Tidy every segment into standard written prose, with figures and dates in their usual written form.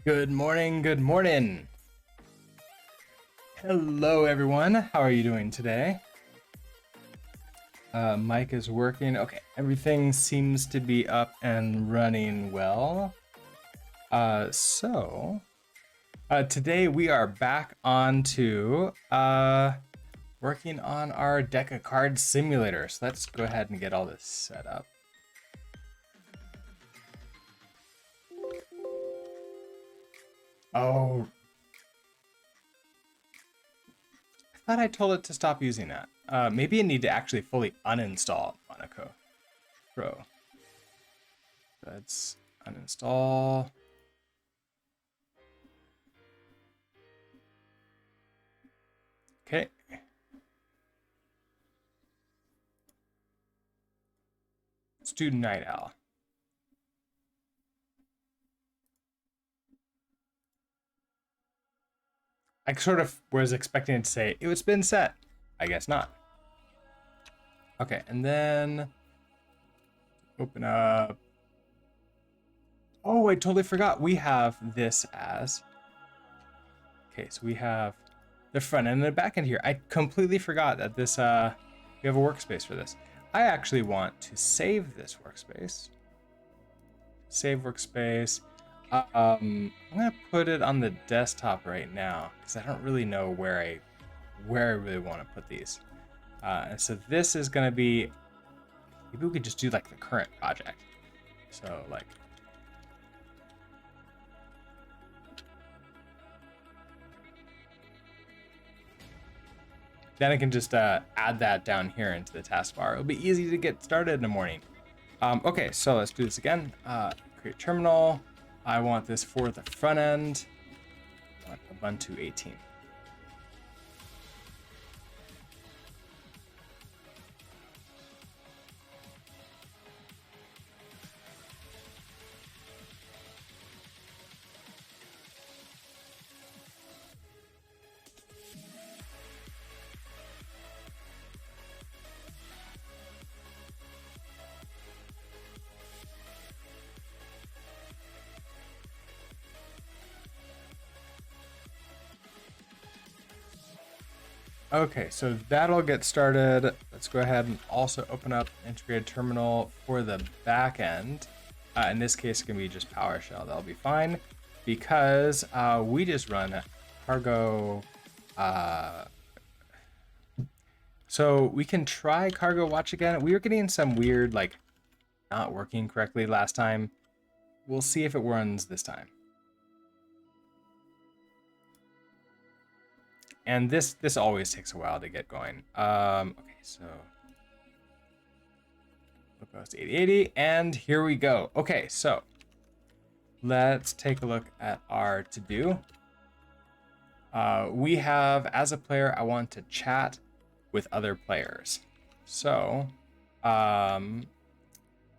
Good morning, good morning. Hello, everyone. How are you doing today? Mic is working. Okay, everything seems to be up and running well. Today we are back on to working on our deck of cards simulator. So let's go ahead and get all this set up. Oh, I thought I told it to stop using that. Maybe I need to actually fully uninstall Monaco Pro. Let's uninstall. Okay. Let's do Night Owl. I sort of was expecting it to say it's been set. I guess not. Okay, and then open up. Oh, I totally forgot. We have this as. Okay, so we have the front end and the back end here. I completely forgot that this we have a workspace for this. I actually want to save this workspace. Save workspace. I'm gonna put it on the desktop right now because I don't really know where I really want to put these. And so this is gonna be, maybe we could just do like the current project. So like, then I can just add that down here into the taskbar. It'll be easy to get started in the morning. Okay, so let's do this again. Create terminal. I want this for the front end. I want Ubuntu 18. Okay, so that'll get started. Let's go ahead and also open up integrated terminal for the back end. In this case, it can be just PowerShell. That'll be fine because we just run Cargo. So we can try Cargo Watch again. We were getting some weird, like, not working correctly last time. We'll see if it runs this time. And this always takes a while to get going. Okay, so localhost 8080, and here we go. Okay, so let's take a look at our to-do. We have, as a player, I want to chat with other players. So, I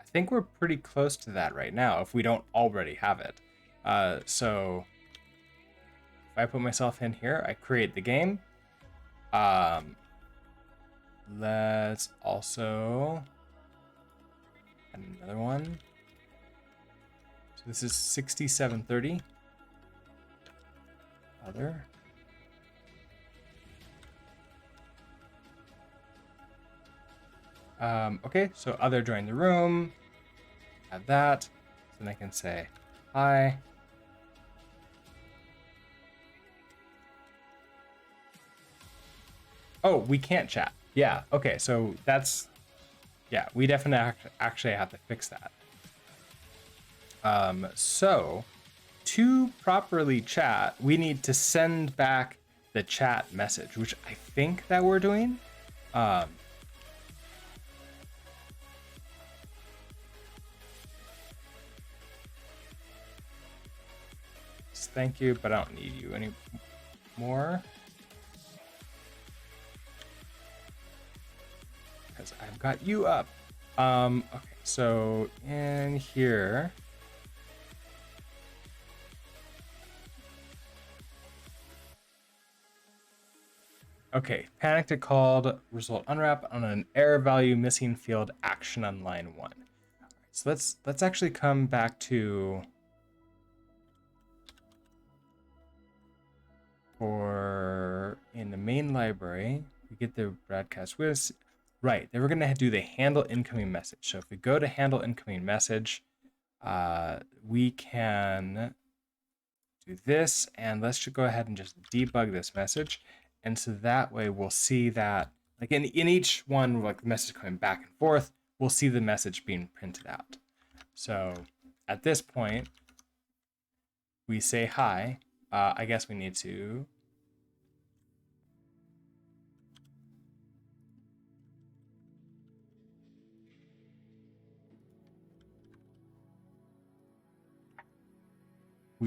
think we're pretty close to that right now, if we don't already have it. So if I put myself in here, I create the game. Let's also add another one. So this is 6730. Other. Okay, so other join the room. Add that. So then I can say hi. Oh, we can't chat. Yeah, okay, so that's, yeah, we definitely actually have to fix that. So to properly chat, we need to send back the chat message, which I think that we're doing. Thank you, but I don't need you anymore. Because I've got you up. Okay, so in here. Okay, panicked it called result unwrap on an error value missing field action on line 1. Right, so let's actually come back to for in the main library, we get the broadcast with, right, then we're going to do the handle incoming message. So if we go to handle incoming message, we can do this, and let's just go ahead and just debug this message. And so that way we'll see that, like in each one, like the message coming back and forth, we'll see the message being printed out. So at this point, we say hi. I guess we need to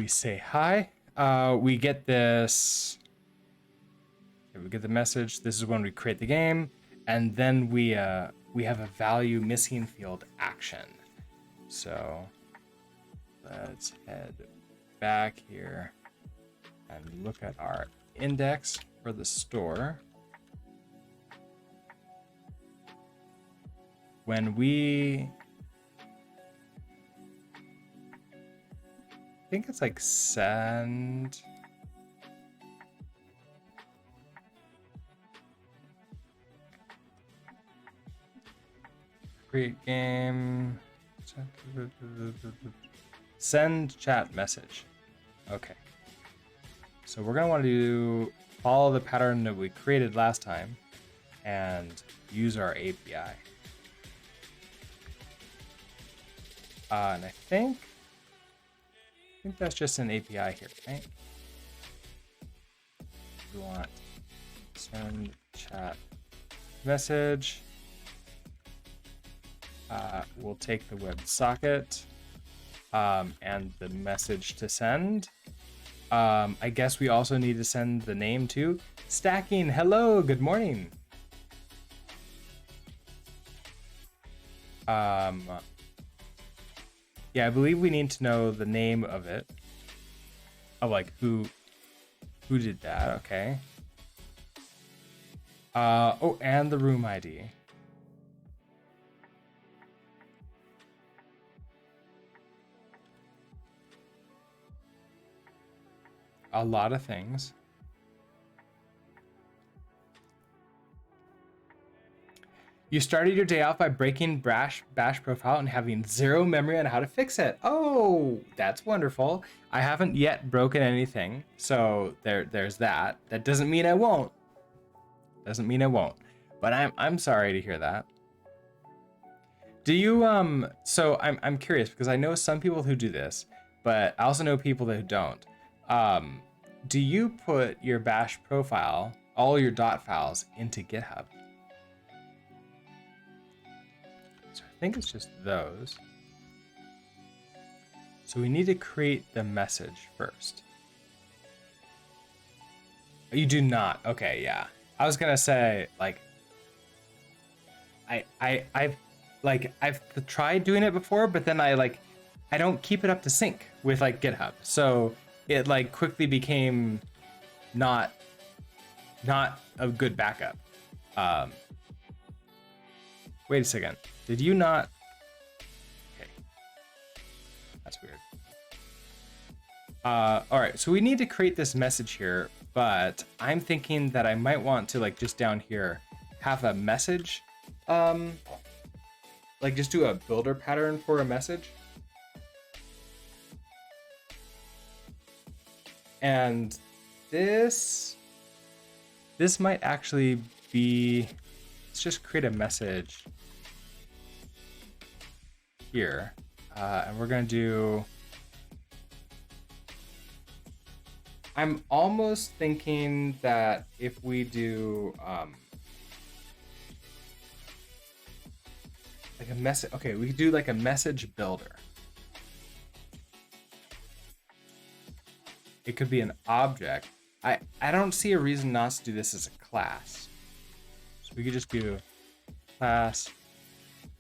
say hi. We get this. Okay, we get the message. This is when we create the game, and then we have a value missing field action. So let's head back here and look at our index for the store. When we, I think it's like send. Create game. Send chat message. Okay. So we're gonna want to follow the pattern that we created last time and use our API. And I think that's just an API here, right? We want send chat message. We'll take the WebSocket and the message to send. I guess we also need to send the name too. Stacking, hello, good morning. Yeah, I believe we need to know the name of it. Of like who did that, okay. Oh, and the room ID. A lot of things. You started your day off by breaking Bash profile and having zero memory on how to fix it. Oh, that's wonderful. I haven't yet broken anything, so there's that. That doesn't mean I won't. Doesn't mean I won't. But I'm sorry to hear that. Do you so I'm curious because I know some people who do this, but I also know people that don't. Do you put your Bash profile, all your dot files, into GitHub? So I think it's just those. So we need to create the message first. You do not. Okay, yeah. I was gonna say like I've tried doing it before, but then I don't keep it up to sync with like GitHub. So it like quickly became not a good backup. Wait a second. Did you not? Okay. That's weird. All right, so we need to create this message here, but I'm thinking that I might want to like just down here have a message, like just do a builder pattern for a message. And this might actually be, let's just create a message here. And we're gonna do, I'm almost thinking that if we do like a message, okay, we do like a message builder. It could be an object. I don't see a reason not to do this as a class. So we could just do class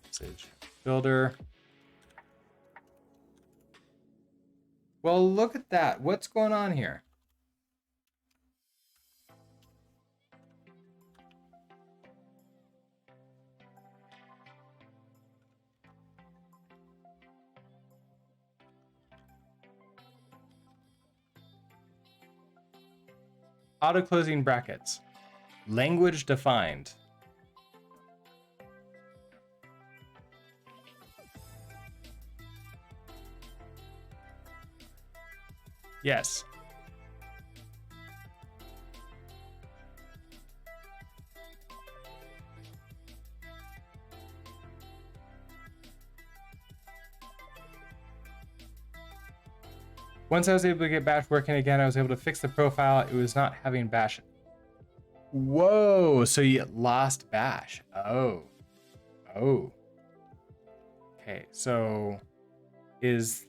message builder. Well, look at that. What's going on here? auto closing brackets, language defined. Yes. Once I was able to get Bash working again, I was able to fix the profile. It was not having Bash. Whoa, so you lost Bash. Oh. Oh. Okay, so is...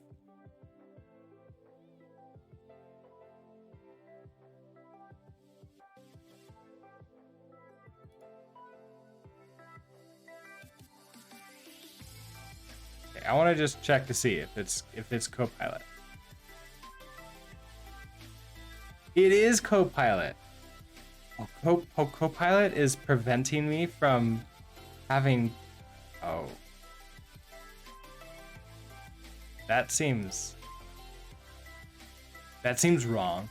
Okay, I want to just check to see if it's Copilot. It is Copilot. Copilot is preventing me from having... Oh. That seems wrong.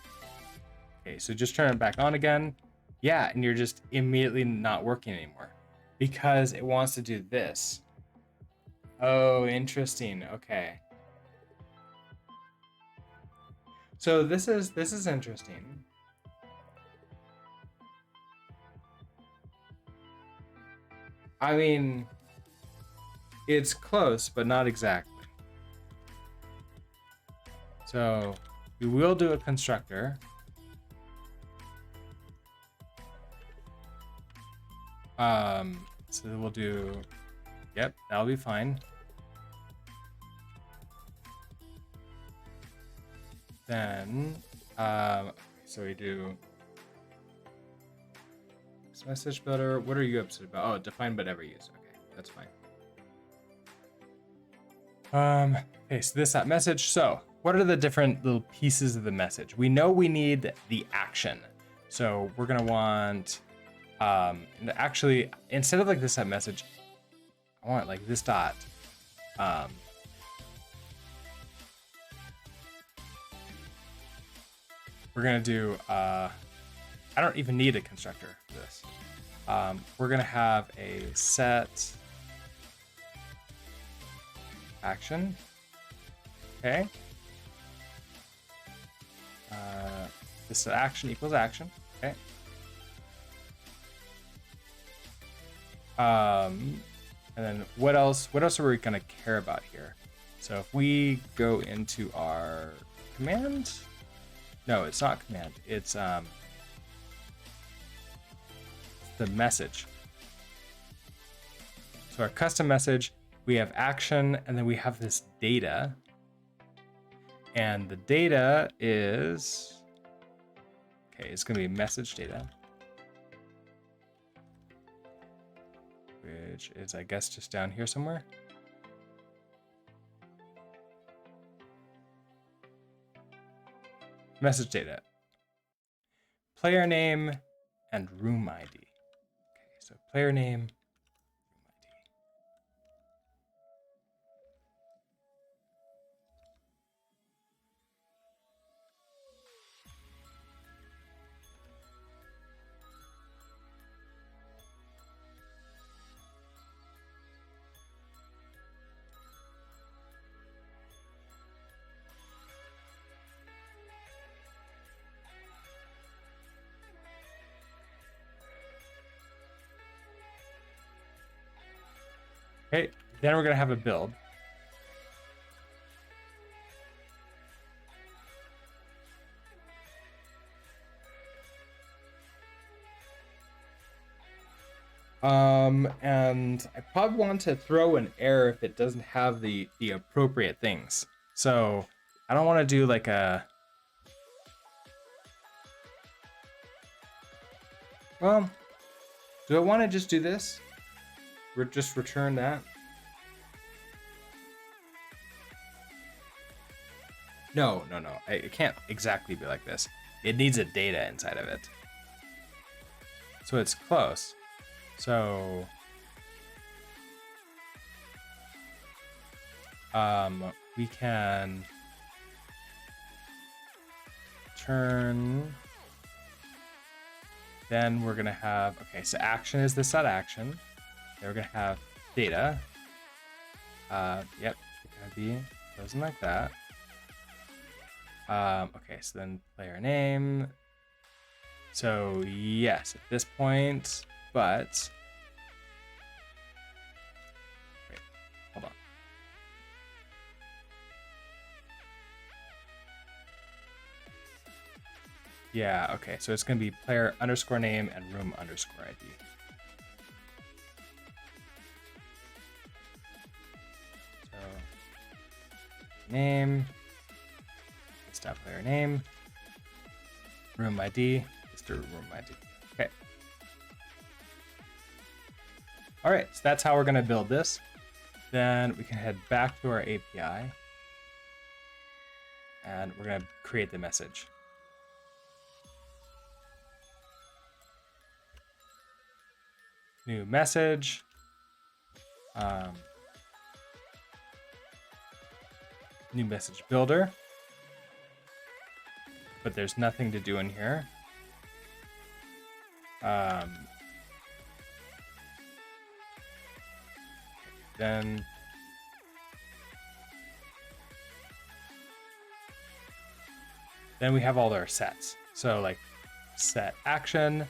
Okay, so just turn it back on again. Yeah, and you're just immediately not working anymore because it wants to do this. Oh, interesting. Okay. So this is interesting. I mean, it's close, but not exactly. So we will do a constructor. So we'll do, yep, that'll be fine. Then, so we do this message builder. What are you upset about? Oh, define but never use. Okay, that's fine. Okay, so this message. So what are the different little pieces of the message? We know we need the action. So we're gonna want, actually, instead of like this message, I want like this dot. We're gonna do, I don't even need a constructor for this. We're gonna have a set action. Okay. This action equals action. Okay. And then what else are we gonna care about here? So if we go into our command, no, it's not command. It's the message. So our custom message, we have action, and then we have this data. And the data is, okay, it's gonna be message data, which is, I guess, just down here somewhere. Message data, player name, and room ID. Okay, so player name, room ID. Okay, then we're gonna have a build. And I probably want to throw an error if it doesn't have the appropriate things. So I don't want to do like a, well, do I want to just do this? Just return that? No. It can't exactly be like this. It needs a data inside of it. So it's close. So we can turn Then we're gonna have, okay, so action is the set action. Then we're gonna have data. Yep, it's gonna be frozen like that. Okay, so then player name. So yes, at this point, but wait, hold on. Yeah, okay, so it's gonna be player underscore name and room underscore ID. So name, stop player name, room ID, just a room ID. Okay. All right, so that's how we're gonna build this. Then we can head back to our API and we're gonna create the message. New message. New message builder. But there's nothing to do in here. Then we have all our sets. So like set action,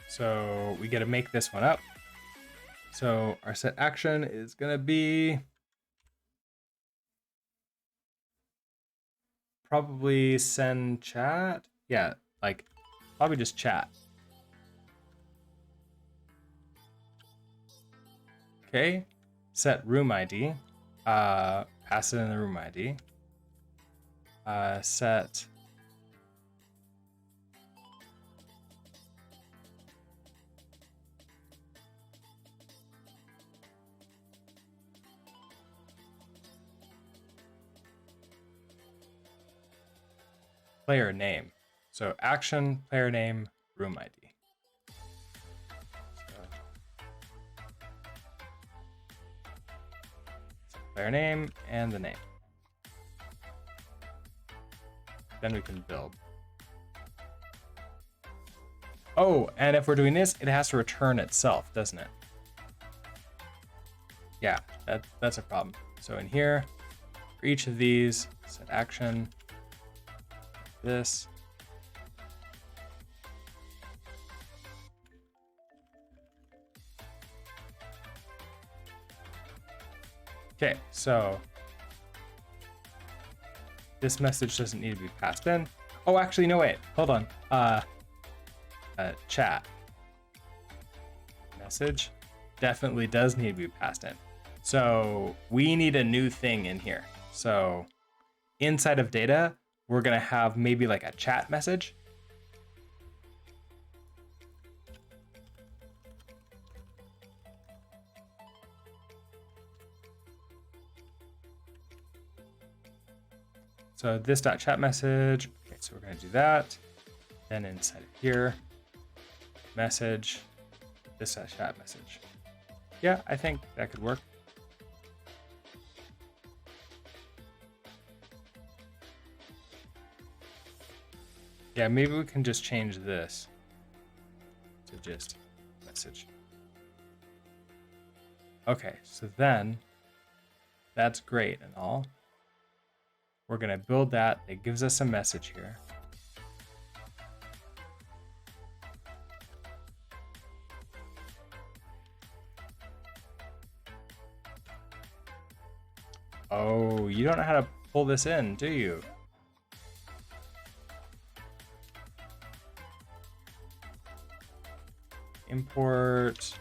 so we get to make this one up. So our set action is gonna be probably send chat. Yeah, like probably just chat. Okay, set room ID. Pass it in the room ID. Set player name. So action, player name, room ID. So player name and the name. Then we can build. Oh, and if we're doing this, it has to return itself, doesn't it? Yeah, that's a problem. So in here, for each of these, set action, this. Okay, so this message doesn't need to be passed in. Oh, actually, no, wait, hold on. Chat. Message definitely does need to be passed in. So we need a new thing in here. So inside of data, we're gonna have maybe like a chat message. So this dot chat message. Okay, so we're gonna do that. Then inside of here, message, this dot chat message. Yeah, I think that could work. Yeah, maybe we can just change this to just message. Okay, so then that's great and all. We're gonna build that. It gives us a message here. Oh, you don't know how to pull this in, do you? Import.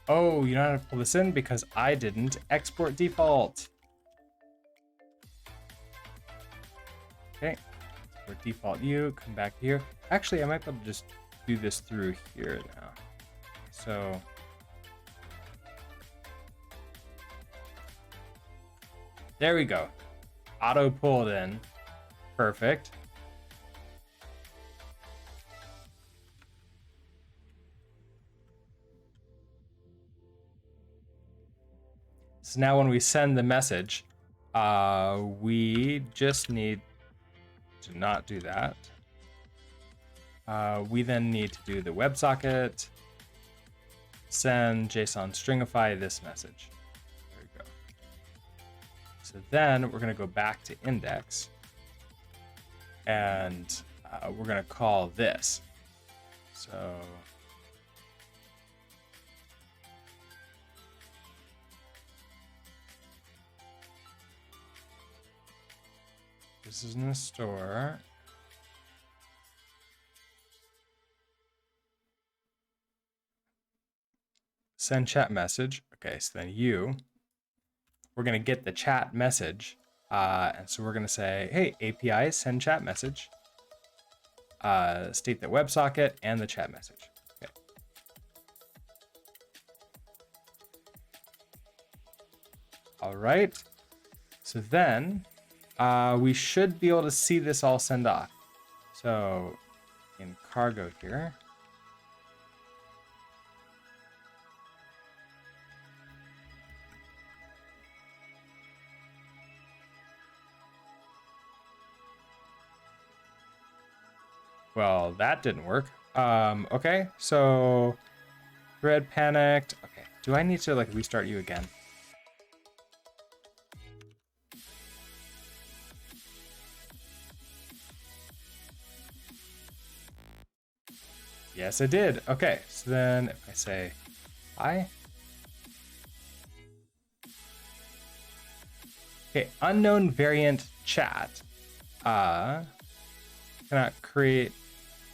Oh, you know how to pull this in because I didn't export default. Okay, export default you, come back here. Actually, I might be able to just do this through here now. So there we go. Auto pulled in. Perfect. So now when we send the message, we just need to not do that. We then need to do the WebSocket, send JSON stringify this message. There we go. So then we're going to go back to index, and we're going to call this. So this is in the store. Send chat message. Okay, so then we're going to get the chat message. And so we're going to say, hey, API, send chat message. State the WebSocket and the chat message. Okay. All right. So then we should be able to see this all send off. So in cargo here, well, that didn't work. Okay, so thread panicked. Okay, do I need to like restart you again? Yes, I did. Okay, so then if I say hi. Okay, unknown variant chat. Cannot create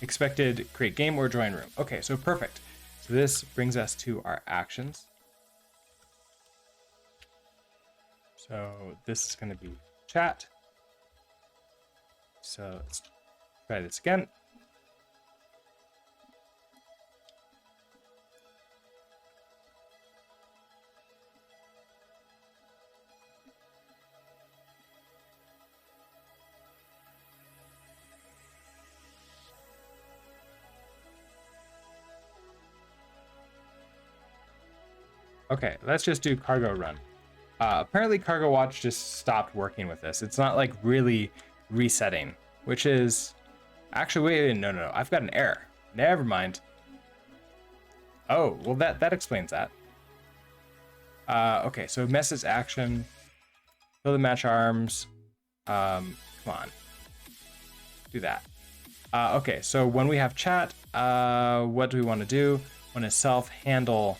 expected create game or join room. Okay, so perfect. So this brings us to our actions. So this is going to be chat. So let's try this again. Okay, let's just do cargo run. Apparently Cargo Watch just stopped working with this. It's not like really resetting, which is actually, wait, no, I've got an error. Never mind. Oh, well that explains that. Okay, so message action, fill the match arms. Come on, do that. Okay, so when we have chat, what do we want to do? Want to self handle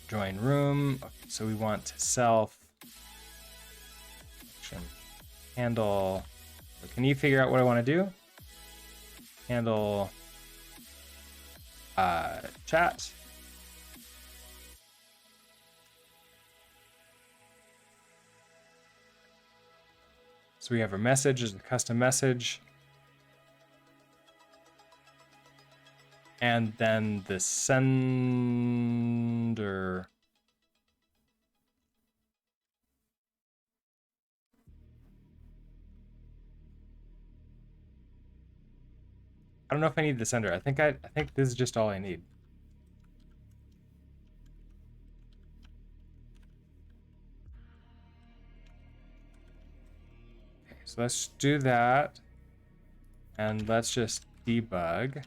join room. Okay, so we want to self handle. Can you figure out what I want to do? Handle chat. So we have a message as a custom message. And then the sender. I don't know if I need the sender. I think this is just all I need. Okay, so let's do that. And let's just debug.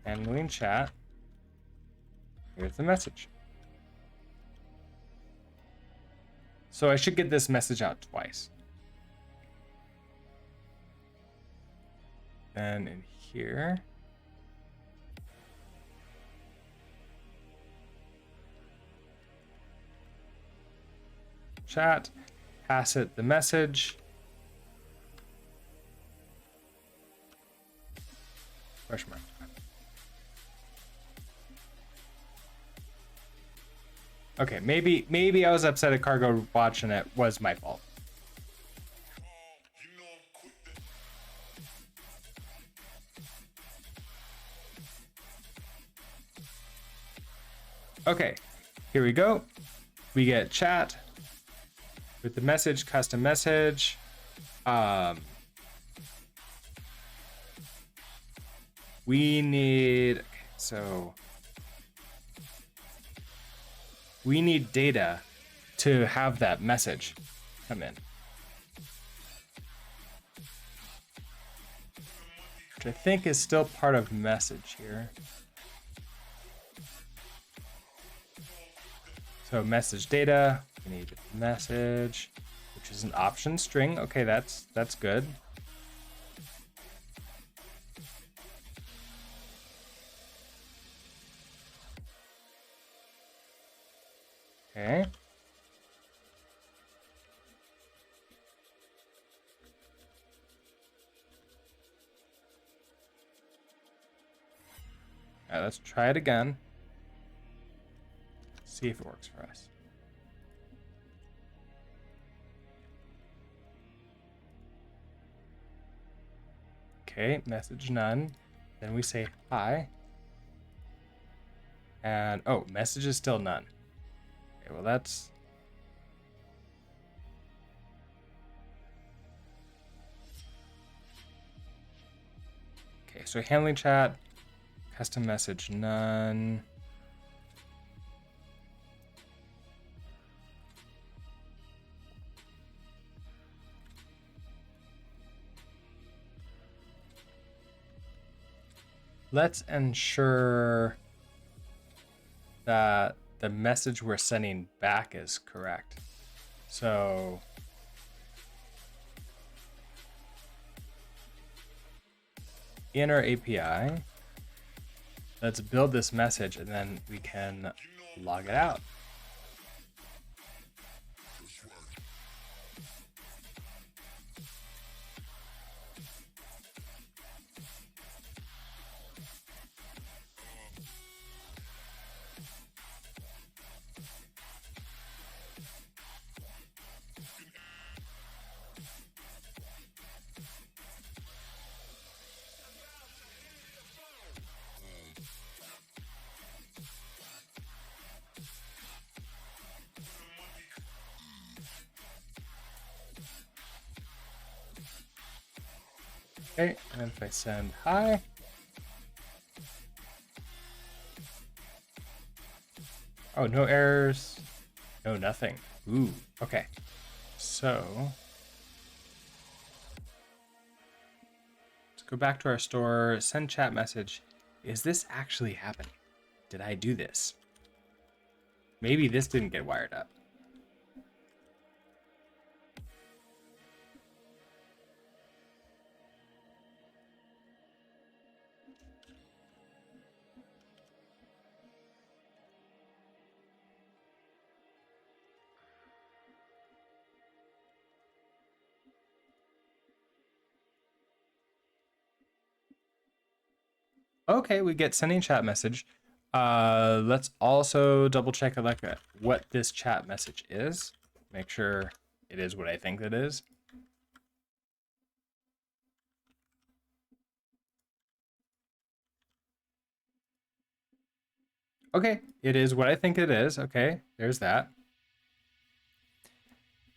Handling chat. Here's the message. So I should get this message out twice. Then in here. Chat, pass it the message. Question mark. Okay, maybe I was upset at Cargo Watch and it was my fault. Okay, here we go. We get chat with the message, custom message. We need, okay, so we need data to have that message come in. Which I think is still part of message here. So message data, we need message, which is an option string. Okay, that's good. Okay. All right, let's try it again. See if it works for us. Okay, message none. Then we say hi. And oh, message is still none. Okay, well that's... Okay, so handling chat, custom message none. Let's ensure that the message we're sending back is correct. So in our API, let's build this message and then we can log it out. Okay, and then if I send hi, oh, no errors, no nothing. Ooh, okay. So let's go back to our store, send chat message. Is this actually happening? Did I do this? Maybe this didn't get wired up. Okay, we get sending chat message. Let's also double check what this chat message is. Make sure it is what I think it is. Okay, it is what I think it is. Okay, there's that.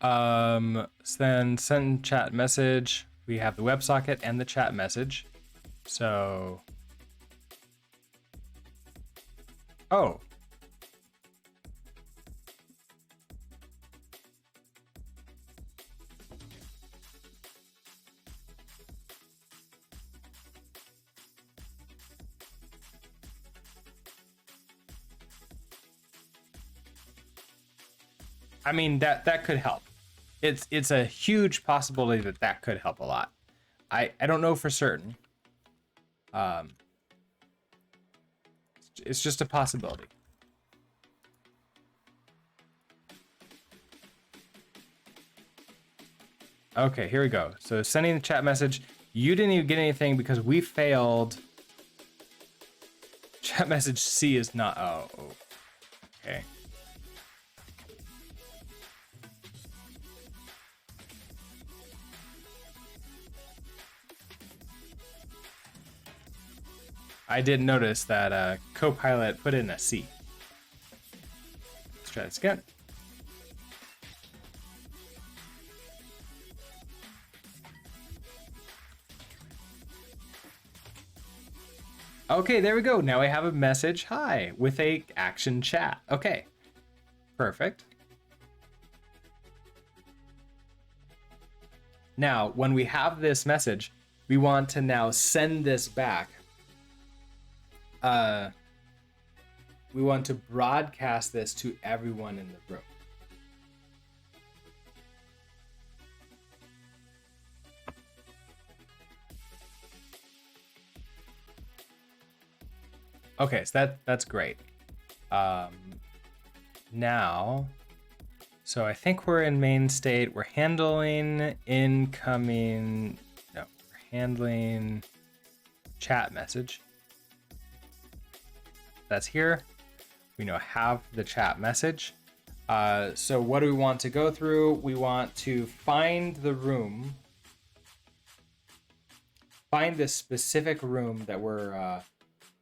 So then send chat message. We have the WebSocket and the chat message. So, oh. I mean, that could help. It's a huge possibility that could help a lot. I don't know for certain. It's just a possibility. Okay, here we go. So sending the chat message. You didn't even get anything because we failed. Chat message C is not. Oh, okay. I did notice that Copilot put in a C. Let's try this again. Okay, there we go. Now I have a message, hi, with a action chat. Okay. Perfect. Now, when we have this message, we want to now send this back. We want to broadcast this to everyone in the room. Okay, so that's great. Now, so I think we're in main state. We're handling incoming. No, we're handling chat message. That's here. We now have the chat message. So what do we want to go through? We want to find the room, find this specific room that we're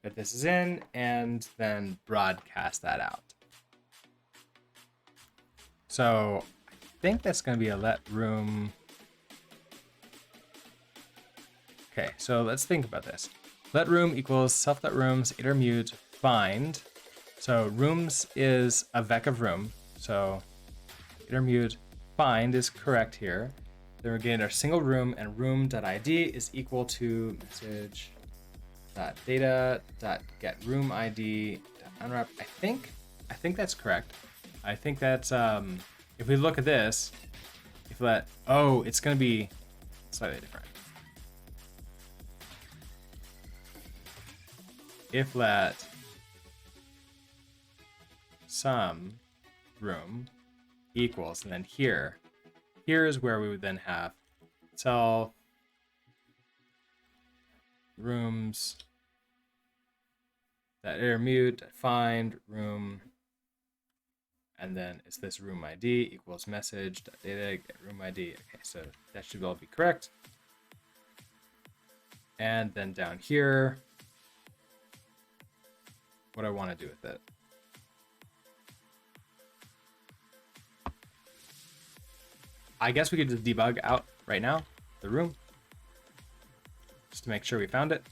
that this is in, and then broadcast that out. So I think that's going to be a let room. Okay, so let's think about this. Let room equals self let rooms, iter mute, find. So rooms is a vec of room. So iter mute, find is correct here. Then we're getting our single room, and room.id is equal to message.data.getRoomID.unwrap. I think that's correct. I think that's if we look at this, if let it's gonna be slightly different. If let some room equals, and then here is where we would then have self rooms that iter mute find room, and then it's this room ID equals message data get room ID. Okay, so that should all be correct. And then down here, what do I want to do with it? I guess we could just debug out right now the room just to make sure we found it.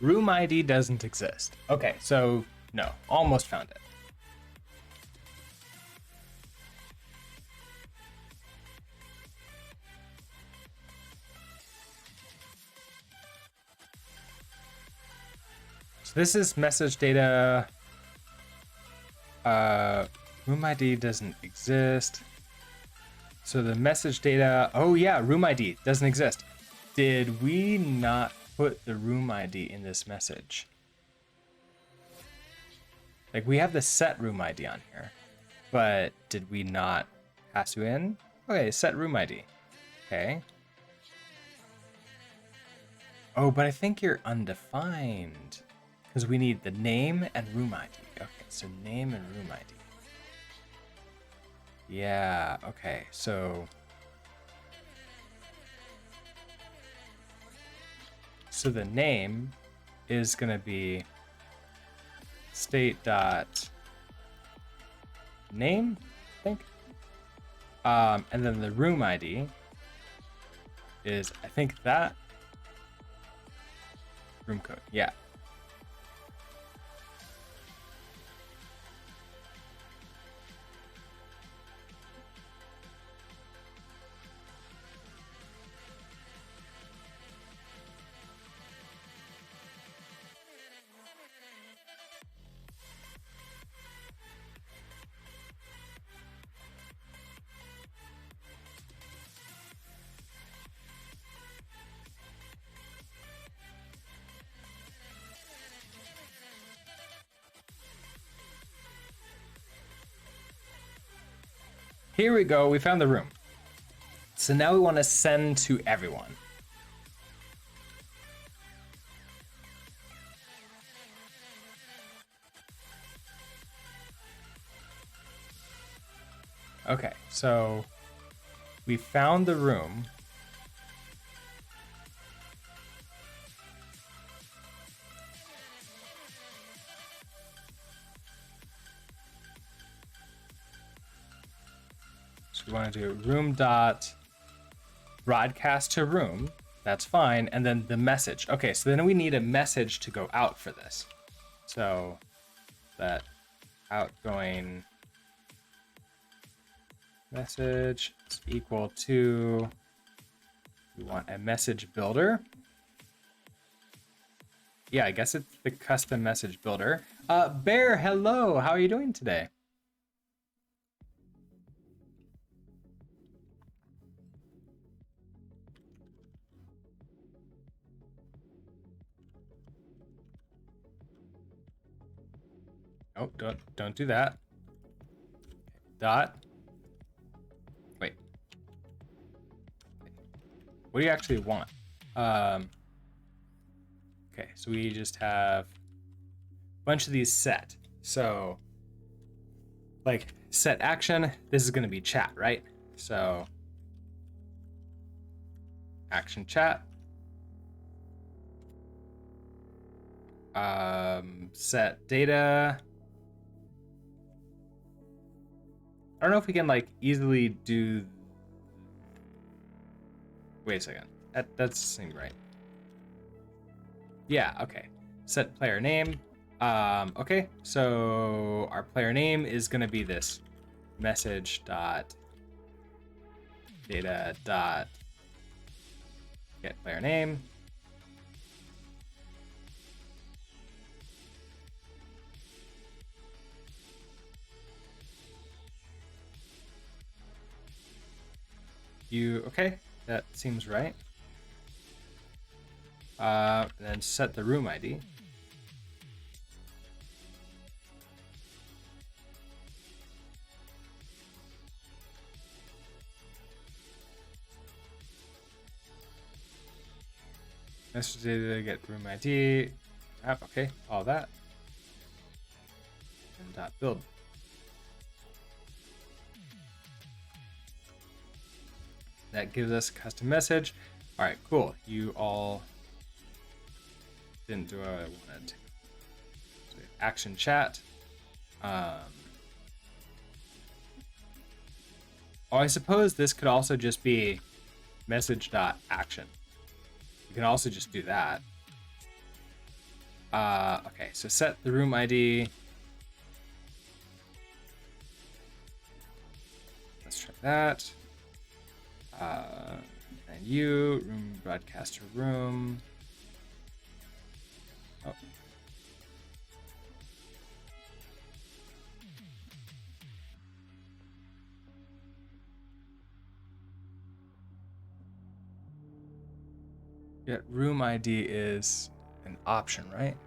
Room ID doesn't exist. Okay, so no, almost found it. So this is message data. Room ID doesn't exist. So the message data, oh yeah, room ID doesn't exist. Did we not put the room ID in this message? Like we have the set room ID on here, but did we not pass you in? Okay, set room ID. Okay. Oh, but I think you're undefined because we need the name and room ID. Okay, so name and room ID. Yeah, okay, so the name is gonna be state dot name, I think. And then the room ID is, I think, that room code. Yeah. Here we go, we found the room. So now we want to send to everyone. Okay, so we found the room. So we want to do room dot broadcast to room. That's fine. And then the message. Okay, so then we need a message to go out for this. So that outgoing message is equal to, we want a message builder. Yeah, I guess it's the custom message builder. Bear, hello. How are you doing today? Oh, don't do that. Dot. Wait. What do you actually want? Okay, so we just have a bunch of these set. So, like set action, this is going to be chat, right? So, action chat. Set data. I don't know if we can like easily do. Wait a second. That doesn't seem right. Yeah, okay. Set player name. Okay, so our player name is gonna be this message dot data dot get player name. Okay, that seems right. Then set the room ID. Message data, get room ID. App, okay, all that. And dot build. That gives us a custom message. All right, cool. You all didn't do what I wanted. So we have action chat. Oh, I suppose this could also just be message.action. You can also just do that. Okay, so set the room ID. Let's try that. And you, room broadcaster room. Oh. Yeah, room ID is an option, right?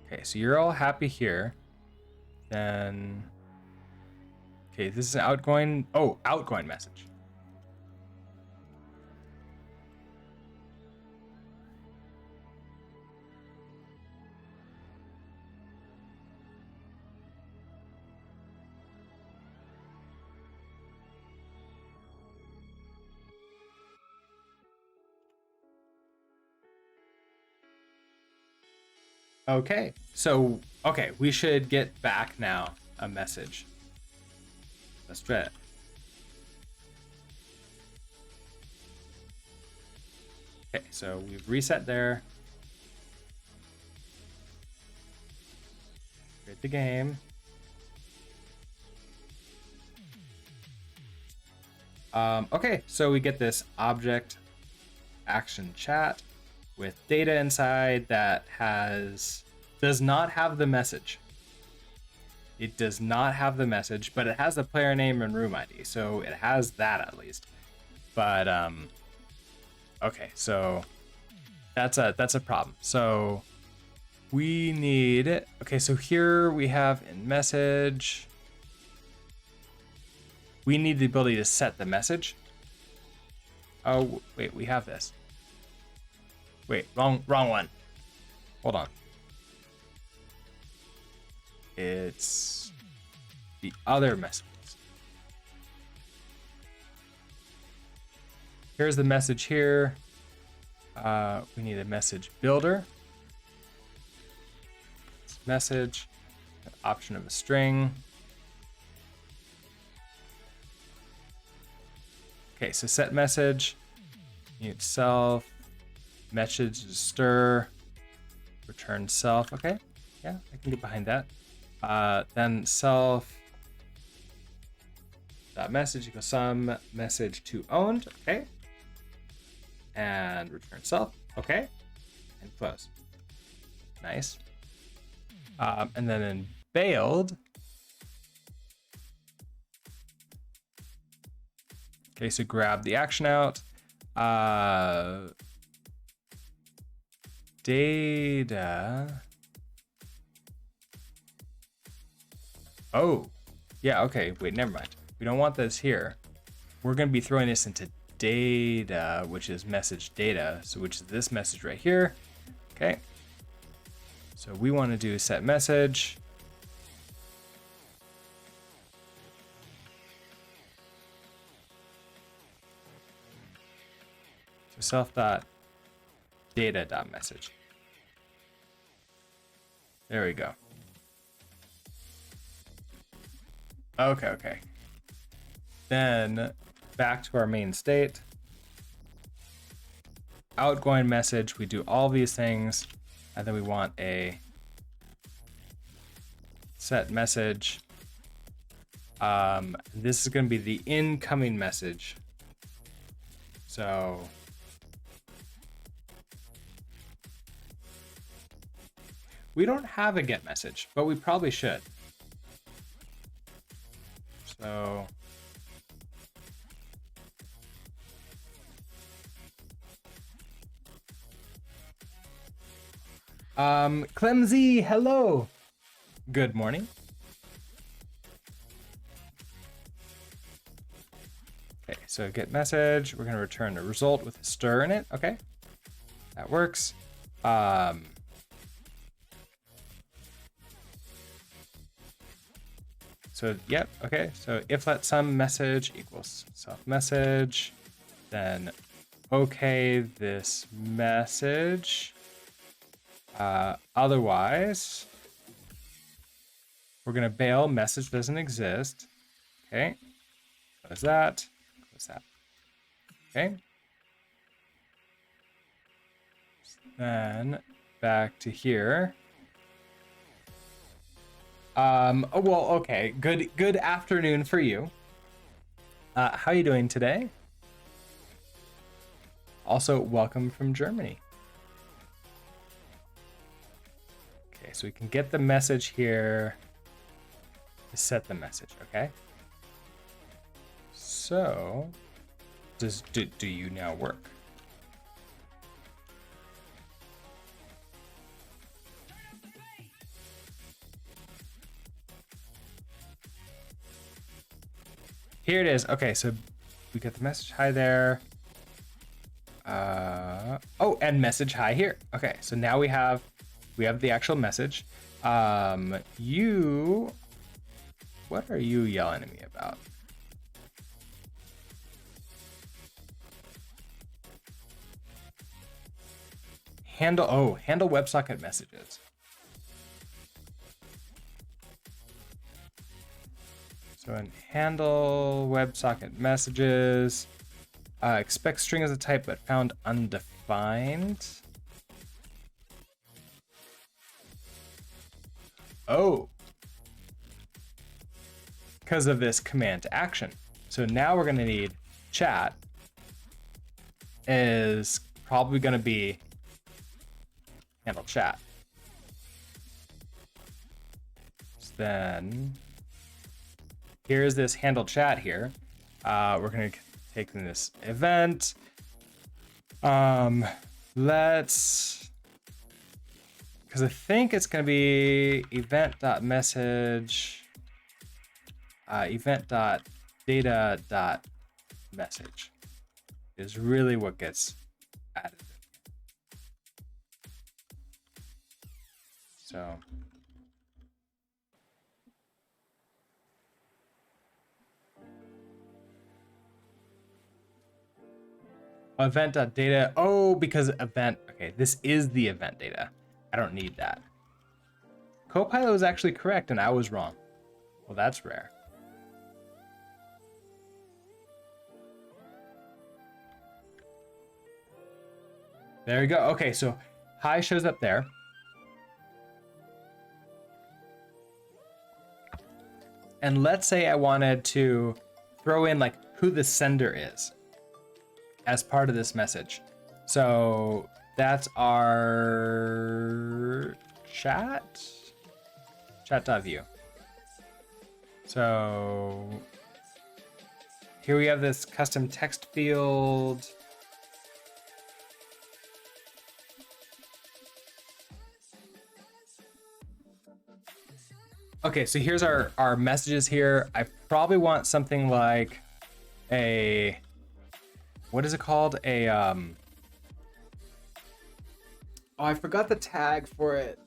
Okay, so you're all happy here. Then, okay, this is an outgoing, outgoing message. Okay, so, okay, we should get back now a message. Let's try it. Okay, so we've reset there. Create the game. Okay, so we get this object action chat with data inside that does not have the message. It does not have the message, but it has the player name and room ID, so it has that at least. But okay, so that's a problem. So we need, okay, so here we have in message, we need the ability to set the message. Oh wait, we have this. Wait, wrong one. Hold on. It's the other messages. Here's the message here. We need a message builder. message, option of a string. Okay, so set message, unit self, message stir, return self. Okay, yeah, I can get behind that. Then self dot message equals some message to owned. Okay, and return self. Okay, and close. Nice. And then in bailed. Okay, so grab the action out. Data. Oh, yeah, okay, wait, never mind. We don't want this here. We're gonna be throwing this into data, which is message data, so which is this message right here. Okay. So we want to do set message. So self dot data dot message. There we go. Okay. Then back to our main state. Outgoing message, we do all these things, and then we want a set message. This is going to be the incoming message. So we don't have a get message, but we probably should. So Clemzy, hello. Good morning. Okay, so get message. We're gonna return a result with a stir in it. Okay, that works. So yep. Okay. So if let some message equals self message, then okay this message. Otherwise, we're gonna bail message doesn't exist. Okay. Close that. Close that. Okay. Then back to here. Oh, well, okay. Good afternoon for you. How are you doing today? Also, welcome from Germany. Okay, so we can get the message here to set the message, okay? So, do you now work? Here it is. Okay, so we get the message hi there. Oh, and message hi here. Okay, so now we have the actual message. What are you yelling at me about? Handle WebSocket messages. So in handle WebSocket messages, expect string as a type but found undefined. Oh, because of this command to action. So now we're going to need chat is probably going to be handle chat. So then here's this handle chat here. We're going to take this event. Let's, because I think it's going to be event.message, event.data.message is really what gets added. So event.data. Oh, because event. Okay, this is the event data. I don't need that. Copilot was actually correct and I was wrong. Well, that's rare. There we go. Okay, so hi shows up there. And let's say I wanted to throw in like who the sender is as part of this message. So that's our chat.view. So here we have this custom text field. Okay, so here's our messages here. I probably want something like a, what is it called? Oh, I forgot the tag for it.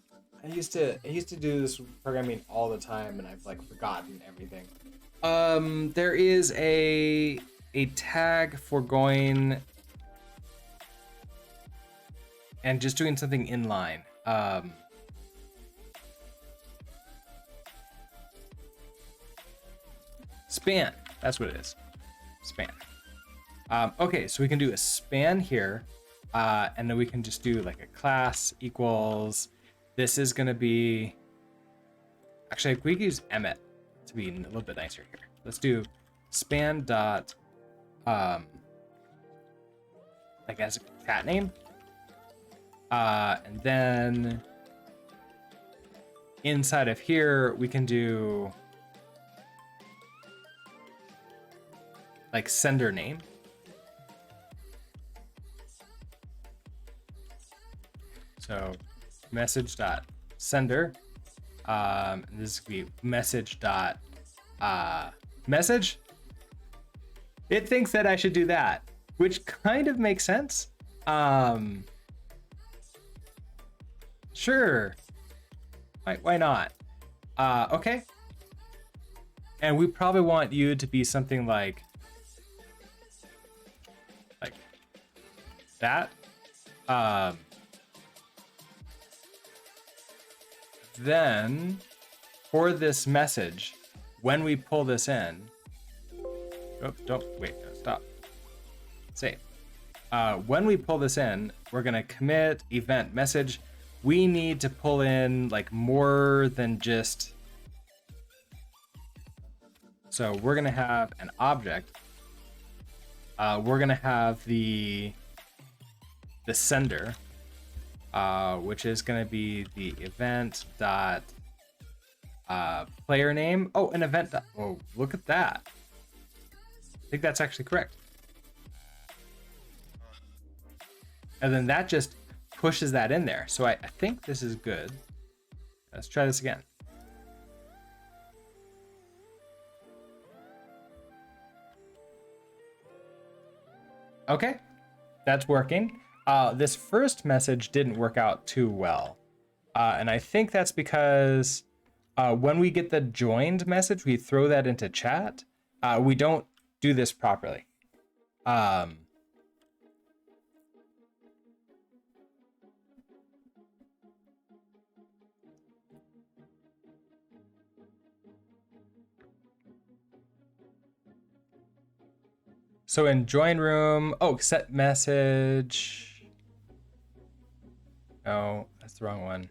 I used to do this programming all the time and I've like forgotten everything. There is a tag for going and just doing something inline. Span, that's what it is. Span. Okay, so we can do a span here, and then we can just do like a class equals. This is gonna be, actually, we could use Emmet to be a little bit nicer here. Let's do span dot, like as a cat name, and then inside of here we can do like sender name. So message dot sender. This could be message dot message. It thinks that I should do that, which kind of makes sense. Sure. Why not? Okay. And we probably want you to be something like that. Then for this message, when we pull this in, stop. Save. When we pull this in, we're gonna commit event message. We need to pull in like more than just. So we're gonna have an object. We're gonna have the sender, which is gonna be the event dot player name. Oh, an event. Oh, look at that. I think that's actually correct. And then that just pushes that in there. So I think this is good. Let's try this again. Okay, that's working. This first message didn't work out too well. And I think that's because when we get the joined message, we throw that into chat. We don't do this properly. So in join room, oh, set message. No, that's the wrong one.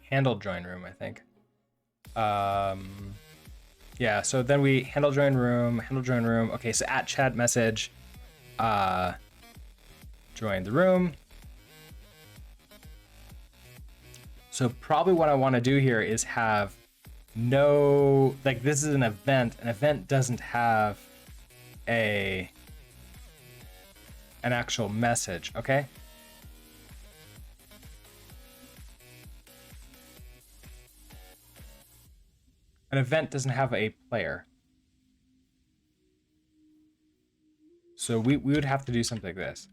Handle join room, I think. Yeah, so then we handle join room. Okay, so at chat message, join the room. So probably what I want to do here is have no, like this is an event. An event doesn't have an actual message, okay? An event doesn't have a player. So we would have to do something like this.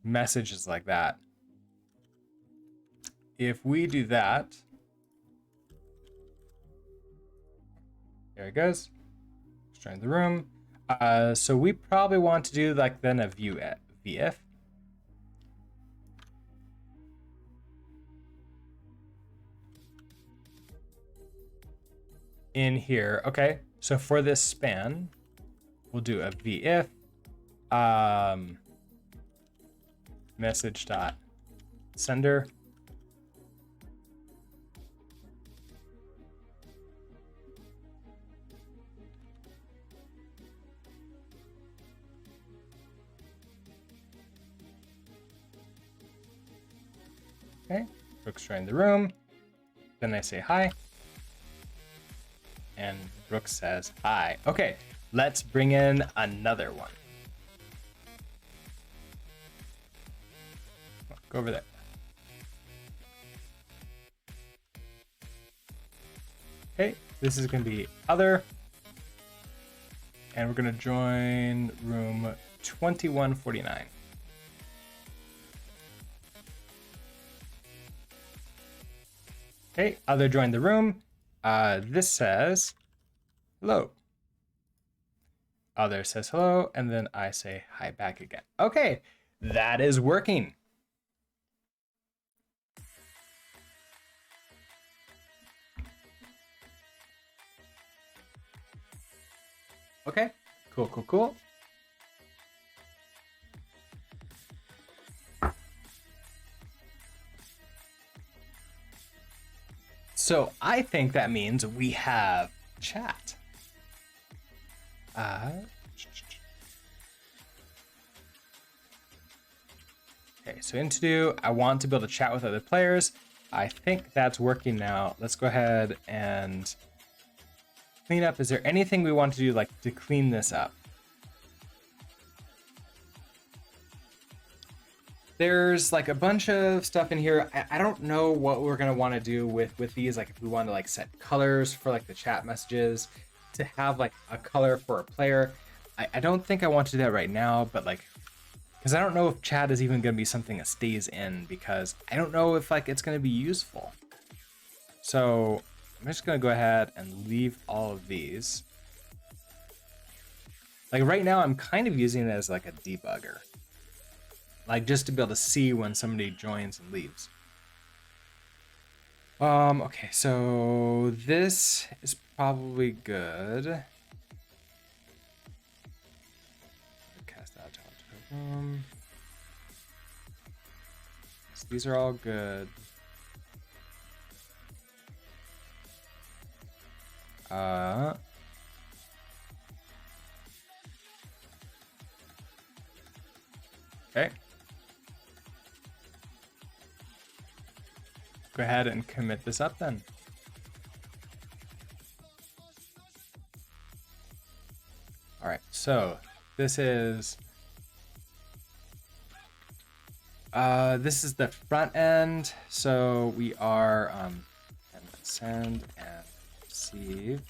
Messages like that. If we do that, there it goes. Let's join the room. So we probably want to do like then a view VIF. In here, okay. So for this span, we'll do a VIF message dot sender. Okay, Brooks joined the room. Then I say hi. And Brooks says hi. Okay, let's bring in another one. Go over there. Okay, this is going to be other. And we're going to join room 2149. Okay, other joined the room. This says hello. Other says hello, and then I say hi back again. Okay, that is working. Okay, cool. So I think that means we have chat. Okay, so in to do, I want to be able to chat with other players. I think that's working now. Let's go ahead and clean up. Is there anything we want to do like to clean this up? There's like a bunch of stuff in here. I don't know what we're gonna want to do with these. Like if we want to like set colors for like the chat messages to have like a color for a player. I don't think I want to do that right now, but like, because I don't know if chat is even gonna be something that stays in, because I don't know if like it's gonna be useful. So I'm just gonna go ahead and leave all of these. Like right now, I'm kind of using it as like a debugger. Like just to be able to see when somebody joins and leaves. Okay, so this is probably good. Cast that to the room. So these are all good. Okay. Go ahead and commit this up then. All right, so this is the front end. So we are send and receive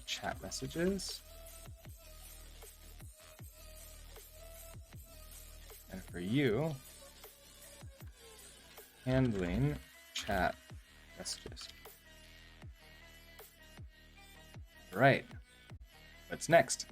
chat messages. And for you, handling chat messages. Right. What's next?